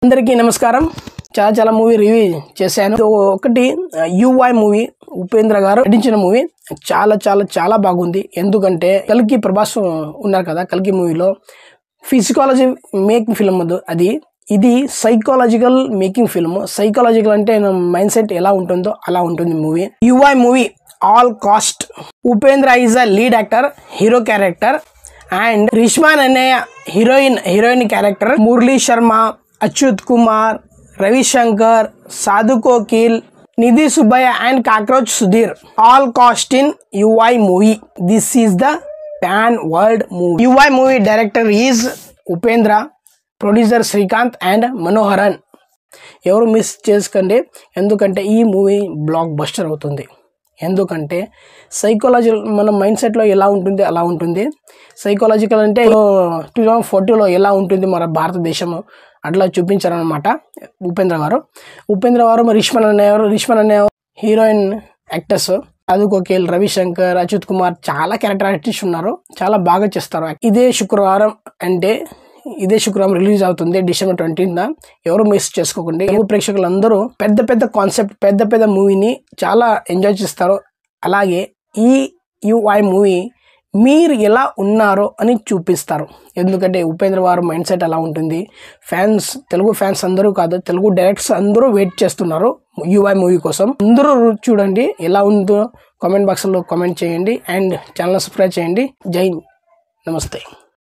అందరికీ నమస్కారం. చాలా మూవీ రివ్యూ చేశాను. ఒకటి యుఐ మూవీ, ఉపేంద్ర గారు నటించిన మూవీ చాలా బాగుంది. ఎందుకంటే కల్కి ప్రభాస్ ఉన్నారు కదా, కల్కి మూవీలో ఫిజికాలజీ మేకింగ్ ఫిల్మ్ అది. ఇది సైకాలజికల్ మేకింగ్ ఫిల్మ్. సైకాలజికల్ అంటే మైండ్ సెట్ ఎలా ఉంటుందో అలా ఉంటుంది movie. UI movie all cast. Upendra is a lead actor, hero character, and రిష్మాన్ అనే heroine character, Murali Sharma, Achyuth Kumar, Ravishankar, Sadhu Kokila, Nidhi Subbaiah and cockroach Sudheer. All cast in UI movie. This is the pan world movie. UI movie director is Upendra, producer Srikanth and Manoharan. ఎవరు miss చేసుకోండి, ఎందుకంటే ఈ movie block buster అవుతుంది. ఎందుకంటే psychological మన mind సెట్లో ఎలా ఉంటుంది అలా ఉంటుంది. సైకాలజికల్ అంటే 2040లో ఎలా ఉంటుంది మన భారతదేశము అట్లా చూపించారనమాట ఉపేంద్ర గారు రిష్మన్ అనే హీరోయిన్ యాక్టర్స్, సాధు కోకిల్, రవిశంకర్, అచ్యుత్ కుమార్ చాలా క్యారెక్టర్ ఆర్టిస్ట్ ఉన్నారు. చాలా బాగా చేస్తారు. ఇదే శుక్రవారం రిలీజ్ అవుతుంది, December 20th. ఎవరు మిస్ చేసుకోకండి. ప్రేక్షకులందరూ పెద్ద కాన్సెప్ట్, పెద్ద మూవీని చాలా ఎంజాయ్ చేస్తారు. అలాగే ఈ యుఐ మూవీ మీరు ఎలా ఉన్నారో అని చూపిస్తారు. ఎందుకంటే ఉపేంద్ర వారు మైండ్ సెట్ ఎలా ఉంటుంది. తెలుగు ఫ్యాన్స్ అందరూ కాదు, తెలుగు డైరెక్టర్స్ అందరూ వెయిట్ చేస్తున్నారు యుఐ మూవీ కోసం. అందరూ చూడండి, ఎలా ఉందో కామెంట్ బాక్స్లో కామెంట్ చేయండి అండ్ ఛానల్ సబ్స్క్రైబ్ చేయండి. జై హింద్, నమస్తే.